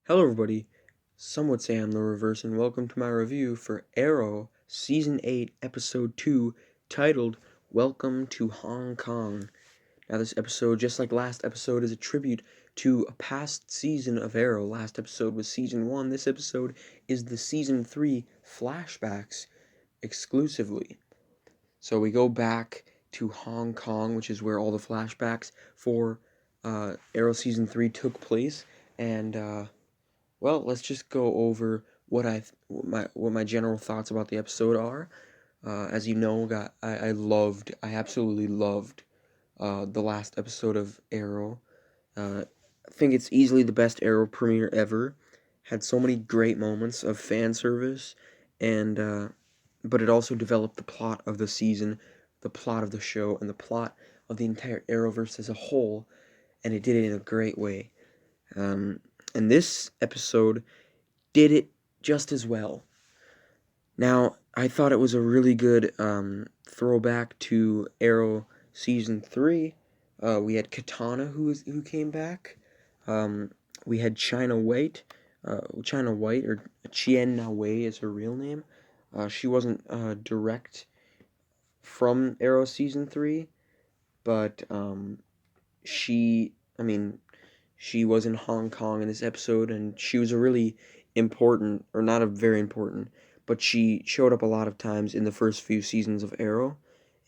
Hello everybody, some would say I'm the reverse, and welcome to my review for Arrow Season 8, Episode 2, titled Welcome to Hong Kong. Now this episode, just like last episode, is a tribute to a past season of Arrow. Last episode was Season 1, this episode is the Season 3 flashbacks exclusively. So we go back to Hong Kong, which is where all the flashbacks for Arrow Season 3 took place, and well, let's just go over what my general thoughts about the episode are. As you know, I absolutely loved the last episode of Arrow. I think it's easily the best Arrow premiere ever. Had so many great moments of fan service, and but it also developed the plot of the season, the plot of the show, and the plot of the entire Arrowverse as a whole, and it did it in a great way. Um, and this episode did it just as well. Now, I thought it was a really good throwback to Arrow Season 3. We had Katana who came back. Um, we had China White, or Chien Na Wei is her real name. She wasn't direct from Arrow Season 3, but she, I mean, she was in Hong Kong in this episode, and she was a really important, or not a very important, but she showed up a lot of times in the first few seasons of Arrow,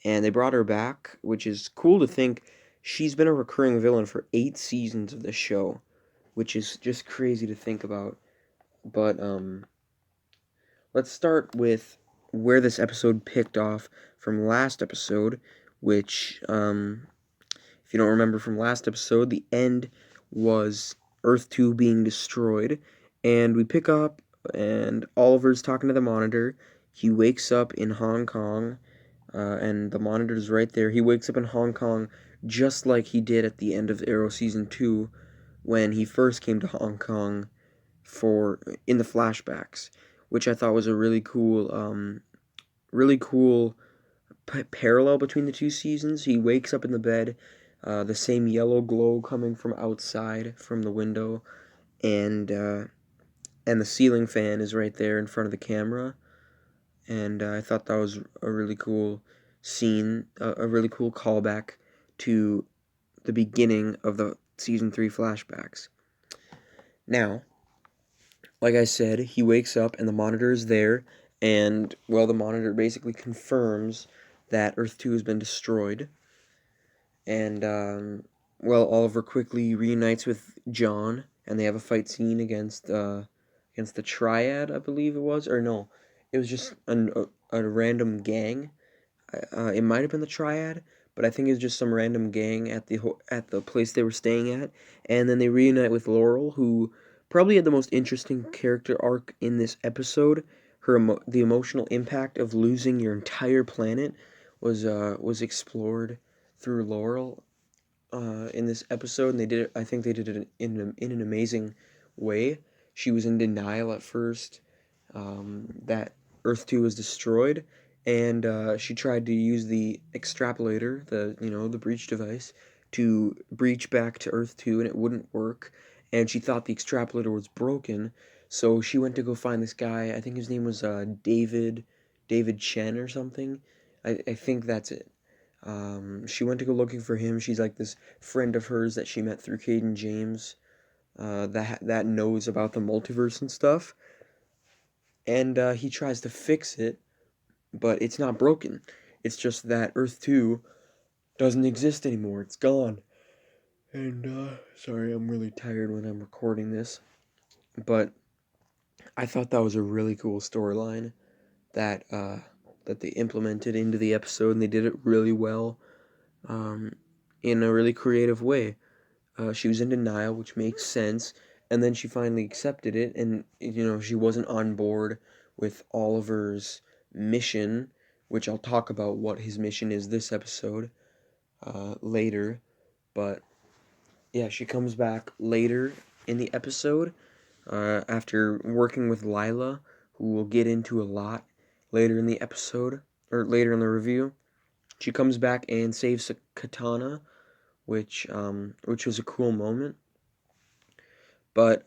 and they brought her back, which is cool to think. She's been a recurring villain for 8 seasons of the show, which is just crazy to think about. But let's start with where this episode picked off from last episode, which if you don't remember from last episode, the end was Earth 2 being destroyed, and we pick up, and Oliver's talking to the monitor. He wakes up in Hong Kong, and the monitor's right there. He wakes up in Hong Kong just like he did at the end of Arrow Season 2 when he first came to Hong Kong in the flashbacks, which I thought was a really cool parallel between the two seasons. He wakes up in the bed, the same yellow glow coming from outside from the window, and the ceiling fan is right there in front of the camera. And I thought that was a really cool scene, a really cool callback to the beginning of the season 3 flashbacks. Now, like I said, he wakes up and the monitor is there, and well, the monitor basically confirms that Earth 2 has been destroyed. And well, Oliver quickly reunites with John, and they have a fight scene against the Triad, I believe it was, or no, it was just a random gang. It might have been the Triad, but I think it was just some random gang at the place they were staying at, and then they reunite with Laurel, who probably had the most interesting character arc in this episode. The emotional impact of losing your entire planet was explored through Laurel in this episode, and they did it. I think they did it in an amazing way. She was in denial at first that Earth 2 was destroyed, and she tried to use the extrapolator, the breach device, to breach back to Earth 2, and it wouldn't work. And she thought the extrapolator was broken, so she went to go find this guy. I think his name was David Chen or something. I think that's it. She went to go looking for him. She's like this friend of hers that she met through Caden James, that knows about the multiverse and stuff. And he tries to fix it, but it's not broken. It's just that Earth 2 doesn't exist anymore. It's gone. And sorry, I'm really tired when I'm recording this, but I thought that was a really cool storyline that that they implemented into the episode, and they did it really well, um, in a really creative way. She was in denial, which makes sense, and then she finally accepted it, and she wasn't on board with Oliver's mission, which I'll talk about what his mission is this episode later. But yeah, she comes back later in the episode after working with Lila, who we'll get into a lot later in the episode, or later in the review. She comes back and saves Katana, which was a cool moment. But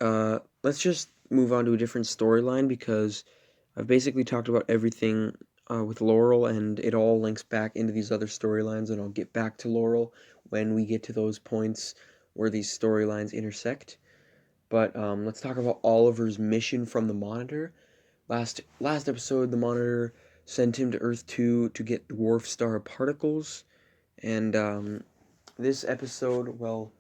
let's just move on to a different storyline because I've basically talked about everything with Laurel, and it all links back into these other storylines, and I'll get back to Laurel when we get to those points where these storylines intersect. But let's talk about Oliver's mission from the Monitor. Last episode, the Monitor sent him to Earth 2 to get dwarf star particles, and this episode, well,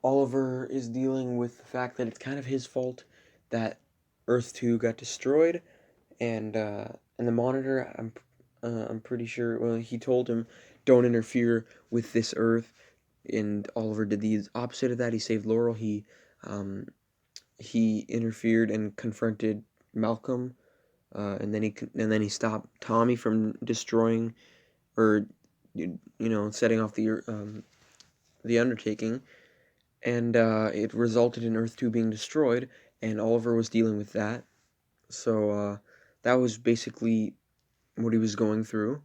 Oliver is dealing with the fact that it's kind of his fault that Earth 2 got destroyed, and the Monitor, I'm pretty sure, well, he told him, don't interfere with this Earth, and Oliver did the opposite of that. He saved Laurel. Um, he interfered and confronted Malcolm, and then he stopped Tommy from destroying, or setting off the undertaking, and it resulted in Earth 2 being destroyed, and Oliver was dealing with that. So that was basically what he was going through.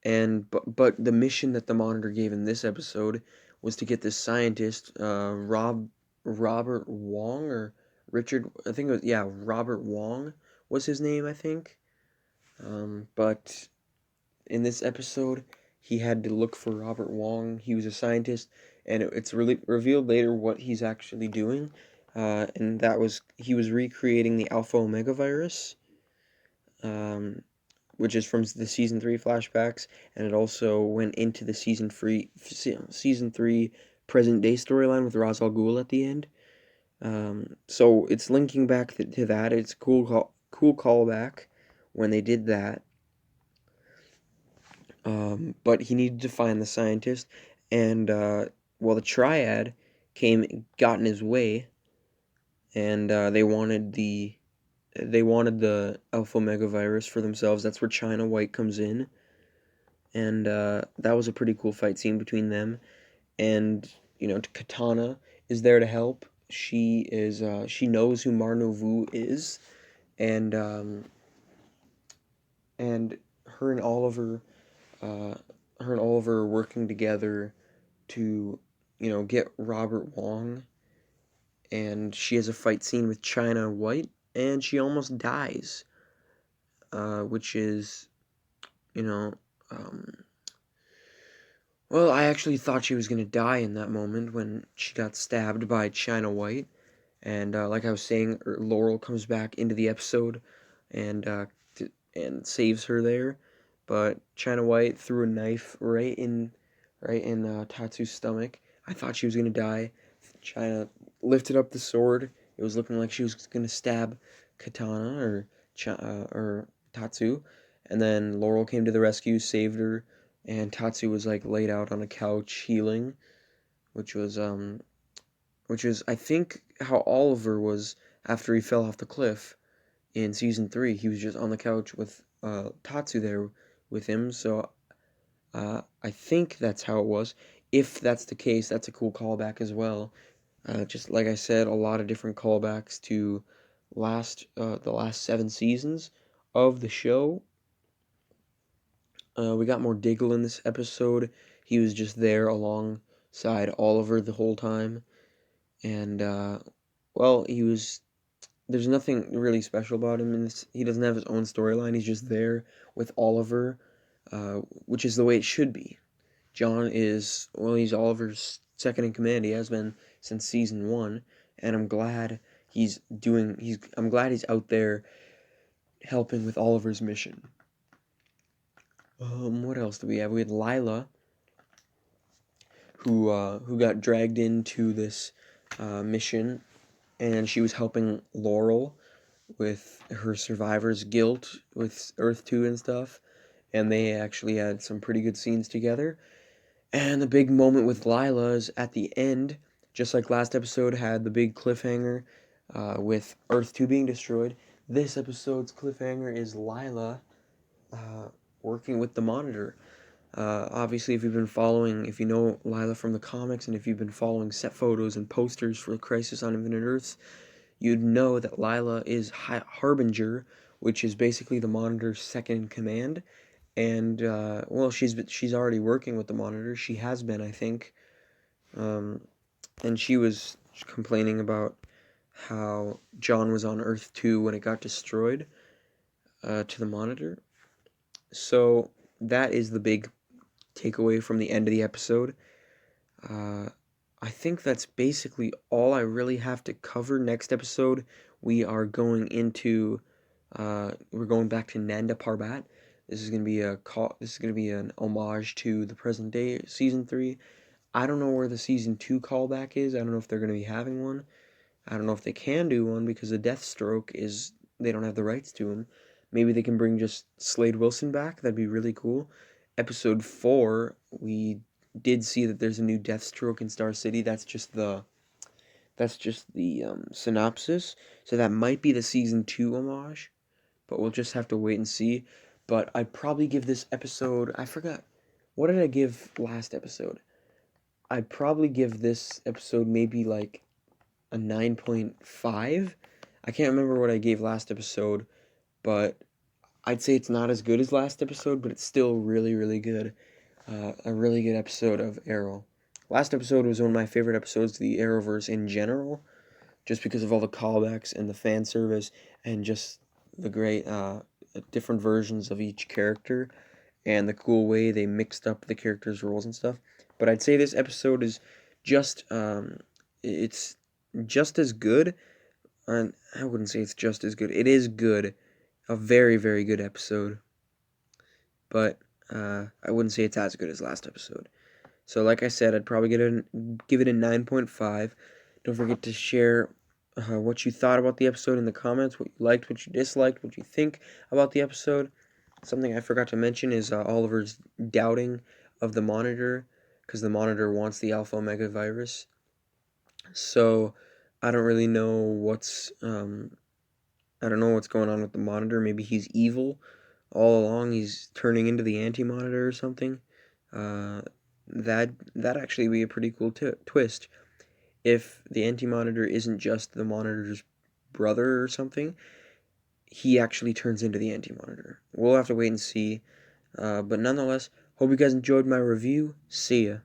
But the mission that the Monitor gave in this episode was to get this scientist, Robert Wong, or Richard, I think it was, yeah, Robert Wong was his name, I think. But in this episode, he had to look for Robert Wong. He was a scientist, and it's really revealed later what he's actually doing. And that was, he was recreating the Alpha Omega virus, um, which is from the season 3 flashbacks, and it also went into the season 3 present day storyline with Ra's al Ghul at the end. So it's linking back to that. It's cool callback when they did that. But he needed to find the scientist, and the Triad got in his way, and they wanted the Alpha Omega virus for themselves. That's where China White comes in, and that was a pretty cool fight scene between them. And Katana is there to help. She knows who Mar-Novu is, and and her and Oliver uh, her and Oliver are working together to, get Robert Wong, and she has a fight scene with China White, and she almost dies, which is, you know, um, well, I actually thought she was gonna die in that moment when she got stabbed by China White, and like I was saying, Laurel comes back into the episode, and and saves her there, but China White threw a knife right in Tatsu's stomach. I thought she was gonna die. China lifted up the sword. It was looking like she was gonna stab Katana or Tatsu, and then Laurel came to the rescue, saved her, and Tatsu was like laid out on a couch healing, which was I think how Oliver was after he fell off the cliff in season 3. He was just on the couch with Tatsu there with him, so I think that's how it was. If that's the case, that's a cool callback as well. Just like I said, a lot of different callbacks to the last 7 seasons of the show. We got more Diggle in this episode. He was just there alongside Oliver the whole time, and he was. There's nothing really special about him in this. He doesn't have his own storyline. He's just there with Oliver, which is the way it should be. John he's Oliver's second in command. He has been since season 1, and I'm glad he's out there helping with Oliver's mission. What else do we have? We had Lila, who got dragged into this mission, and she was helping Laurel with her survivor's guilt with Earth 2 and stuff, and they actually had some pretty good scenes together. And the big moment with Lila is at the end, just like last episode had the big cliffhanger with Earth 2 being destroyed. This episode's cliffhanger is Lila working with the Monitor. Obviously, if you know Lila from the comics, and if you've been following set photos and posters for Crisis on Infinite Earths, you'd know that Lila is Harbinger, which is basically the Monitor's second in command. And she's already working with the Monitor. She has been, I think. And she was complaining about how John was on Earth 2 when it got destroyed to the Monitor. So that is the big takeaway from the end of the episode. I think that's basically all I really have to cover. Next episode, we are going into we're going back to Nanda Parbat. This is gonna be an homage to the present day season 3. I don't know where the season 2 callback is. I don't know if they're gonna be having one. I don't know if they can do one because the Deathstroke is they don't have the rights to him. Maybe they can bring just Slade Wilson back. That'd be really cool. Episode 4, we did see that there's a new Deathstroke in Star City. That's just the synopsis. So that might be the season 2 homage, but we'll just have to wait and see. But I'd probably give this episode, I forgot, what did I give last episode? I'd probably give this episode maybe like a 9.5. I can't remember what I gave last episode, but I'd say it's not as good as last episode, but it's still really, really good. A really good episode of Arrow. Last episode was one of my favorite episodes of the Arrowverse in general, just because of all the callbacks and the fan service and just the great different versions of each character and the cool way they mixed up the characters' roles and stuff. But I'd say this episode is just it's just as good. And I wouldn't say it's just as good. It is good, a very, very good episode. But I wouldn't say it's as good as last episode. So like I said, I'd probably give it a 9.5. Don't forget to share what you thought about the episode in the comments, what you liked, what you disliked, what you think about the episode. Something I forgot to mention is Oliver's doubting of the Monitor, because the Monitor wants the Alpha Omega virus. So I don't really know I don't know what's going on with the Monitor. Maybe he's evil all along. He's turning into the Anti-Monitor or something. That actually be a pretty cool twist. If the Anti-Monitor isn't just the Monitor's brother or something, he actually turns into the Anti-Monitor. We'll have to wait and see. But nonetheless, hope you guys enjoyed my review. See ya.